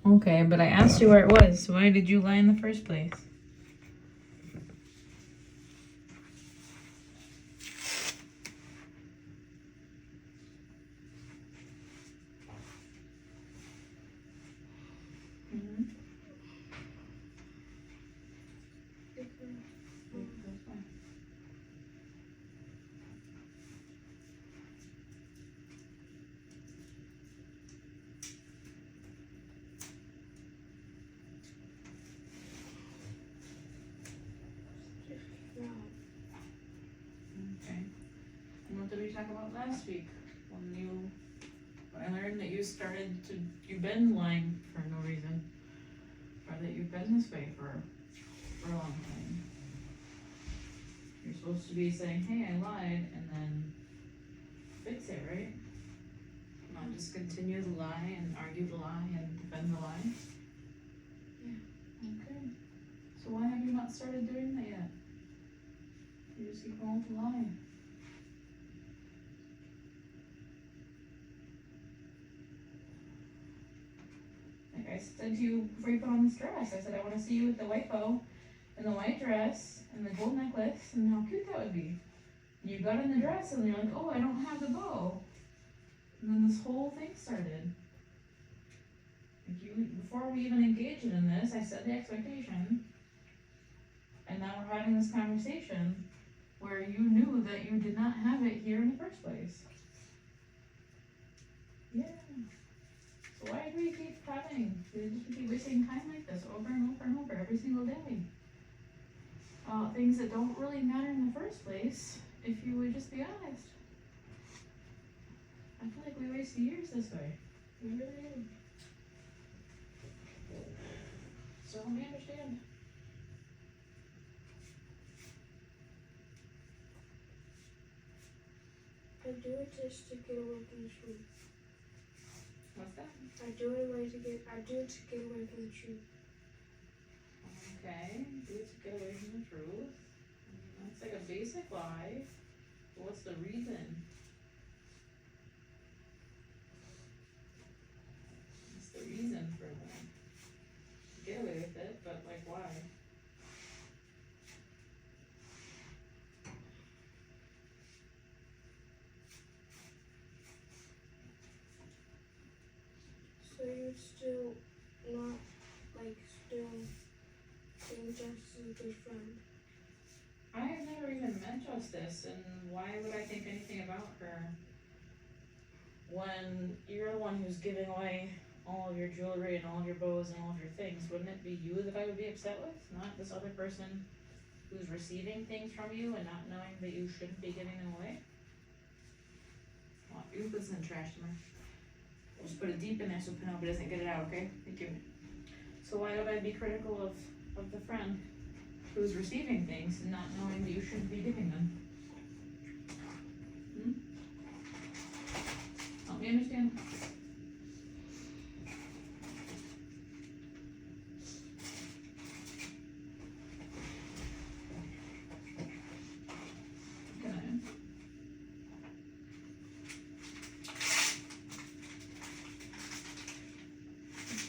Okay, but I asked you where it was. So why did you lie in the first place? Mm-hmm. Okay. And what did we talk about last week? When I learned that you've been lying for no reason. Or that you've been this way for a long time. You're supposed to be saying, hey, I lied, and then fix it, right? Not just continue the lie and argue the lie and defend the lie. Yeah. Okay. So why have you not started doing that yet? You just keep going with the lie. Like I said to you before you put on this dress, I said I want to see you with the white bow and the white dress and the gold necklace and how cute that would be. And you got in the dress and you're like, oh, I don't have the bow. And then this whole thing started. Before we even engaged in this, I set the expectation, and now we're having this conversation where you knew that you did not have it here in the first place. Yeah. So why do we keep having? We keep wasting time like this over and over and over every single day. Things that don't really matter in the first place, if you would just be honest. I feel like we waste years this way. We really do. So let me understand. I do it just to get away from the truth. What's that? I do it to get away from the truth. Okay, do it to get away from the truth. That's like a basic lie. But what's the reason? What's the reason for that? Get away with it, but like why? So you're still not, still being just a good friend? I have never even met Justice, and why would I think anything about her when you're the one who's giving away all of your jewelry and all of your bows and all of your things? Wouldn't it be you that I would be upset with, not this other person who's receiving things from you and not knowing that you shouldn't be giving them away? Well, you put some trash somewhere. We'll just put it deep in there so Penelope doesn't get it out, okay? Thank you. So why would I be critical of the friend who's receiving things and not knowing that you shouldn't be giving them? Help me understand. Can I?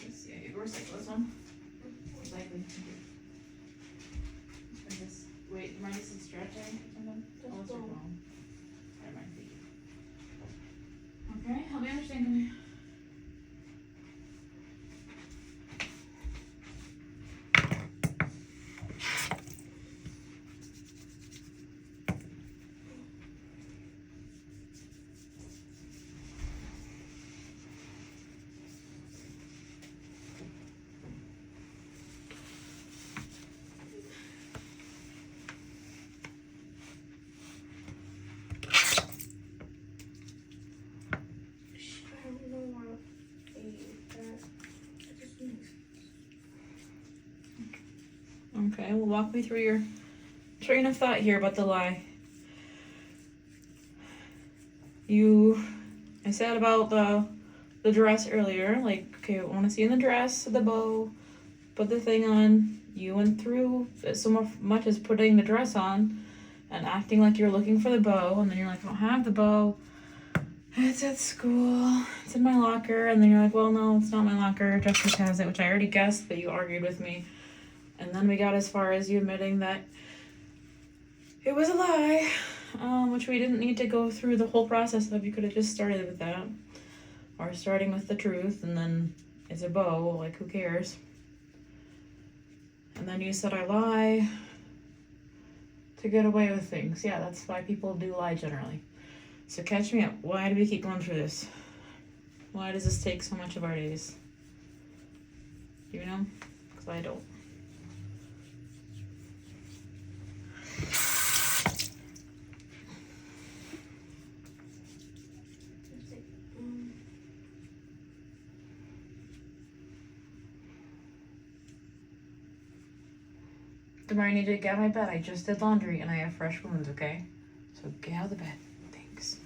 Let's see, you recycle this one. Recycling. Wait, remind us it's stretching or something? Oh, it's wrong. Never mind, thank you. Okay, help me understand, come here. I don't know why that. It just makes sense. Okay, well walk me through your train of thought here about the lie. I said about the dress earlier, like, okay, I want to see in the dress, the bow, put the thing on. You went through so much as putting the dress on and acting like you're looking for the bow, and then you're like, I don't have the bow. It's at school. It's in my locker. And then you're like, well, no, it's not my locker. Justice has it, which I already guessed, but you argued with me. And then we got as far as you admitting that it was a lie, which we didn't need to go through the whole process of. You could have just started with that. Or starting with the truth, and then it's a bow. Like, who cares? And then you said I lie to get away with things. Yeah, that's why people do lie generally. So catch me up. Why do we keep going through this? Why does this take so much of our days? You know? Because I don't. Tomorrow I need to get out of my bed. I just did laundry and I have fresh wounds, okay? So get out of the bed. Thanks.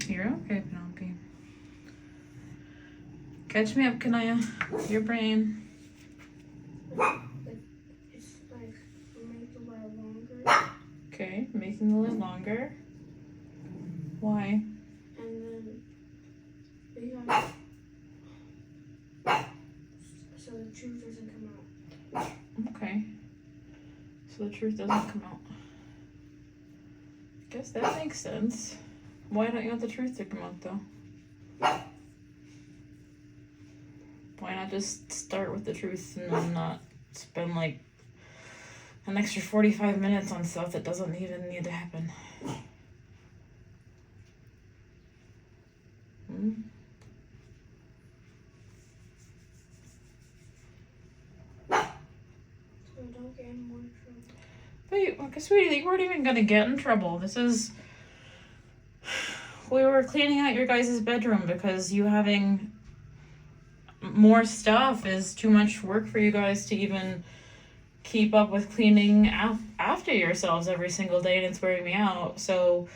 You're okay, Penelope. Catch me up, Kanaya. Your brain. It's like make the lid longer. Okay, making the lid longer. Why? And then because so the truth doesn't come out. Okay. So the truth doesn't come out. Guess that makes sense. Why don't you want the truth to come out though? Why not just start with the truth and then not spend like an extra 45 minutes on stuff that doesn't even need to happen? So don't get in more trouble. Wait, sweetie, you weren't even gonna get in trouble. We were cleaning out your guys' bedroom because you having more stuff is too much work for you guys to even keep up with cleaning after yourselves every single day, and it's wearing me out. So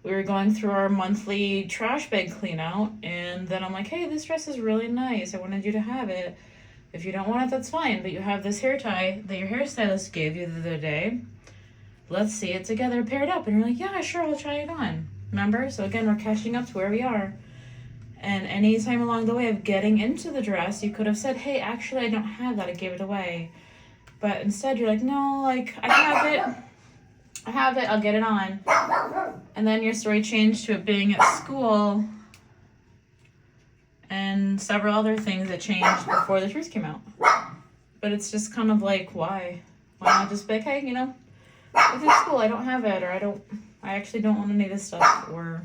we were going through our monthly trash bag clean out, and then I'm like, hey, this dress is really nice. I wanted you to have it. If you don't want it, that's fine, but you have this hair tie that your hairstylist gave you the other day. Let's see it together, pair it up. And you're like, yeah, sure, I'll try it on. Remember? So again, we're catching up to where we are. And any time along the way of getting into the dress, you could have said, hey, actually, I don't have that. I gave it away. But instead, you're like, no, like, I have it. I'll get it on. And then your story changed to it being at school and several other things that changed before the truth came out. But it's just kind of like, why? Why not just be like, hey, you know, it's at school, I don't have it, or I actually don't want any of this stuff, or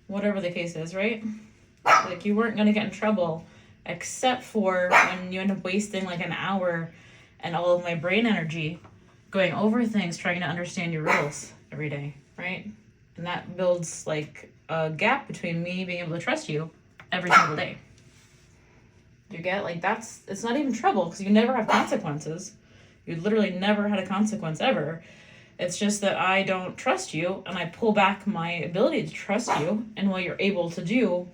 whatever the case is, right? Like, you weren't going to get in trouble, except for when you end up wasting like an hour and all of my brain energy going over things, trying to understand your rules every day, right? And that builds like a gap between me being able to trust you every single day. You get? Like, it's not even trouble because you never have consequences. You literally never had a consequence ever. It's just that I don't trust you, and I pull back my ability to trust you and what you're able to do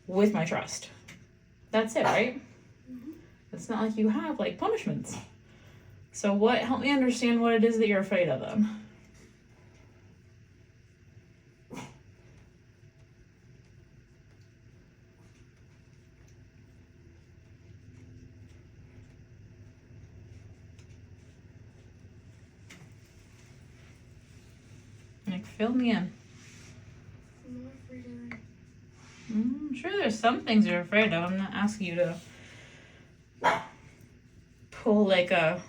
with my trust. That's it, right? Mm-hmm. It's not like you have, like, punishments. So help me understand what it is that you're afraid of then. Like, fill me in. I'm not afraid of that. I'm sure there's some things you're afraid of. I'm not asking you to pull like a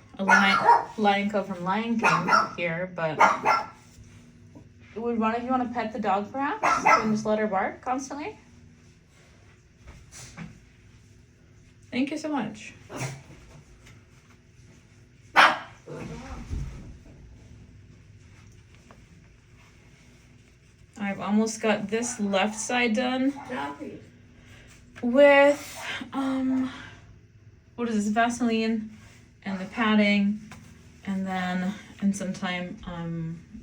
lion cub from Lion King here, but would one of you want to pet the dog perhaps and just let her bark constantly? Thank you so much. I've almost got this left side done. with, what is this, Vaseline and the padding, and then in some time,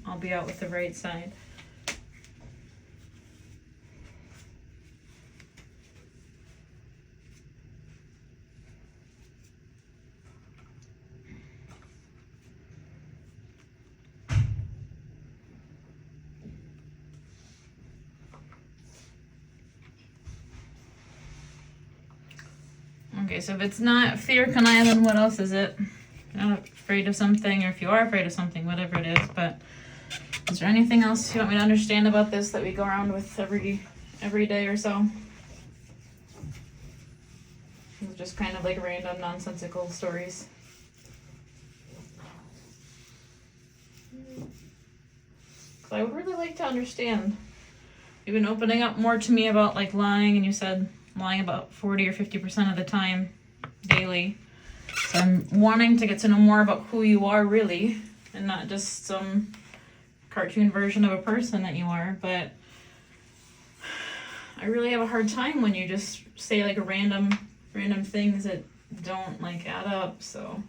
I'll be out with the right side. Okay, so if it's not fear conniving, what else is it? You're not afraid of something, or if you are afraid of something, whatever it is, but is there anything else you want me to understand about this that we go around with every day or so? It's just kind of like random nonsensical stories. Cause I would really like to understand. You've been opening up more to me about like lying, and you said lying about 40 or 50% of the time daily. So I'm wanting to get to know more about who you are really, and not just some cartoon version of a person that you are. But I really have a hard time when you just say like random things that don't like add up. So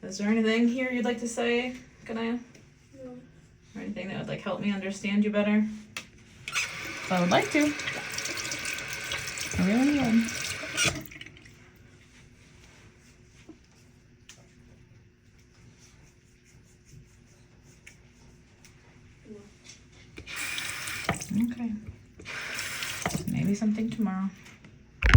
is there anything here you'd like to say, Kanaya? No. Or anything that would like help me understand you better? I would like to. I really would. Okay. Maybe something tomorrow.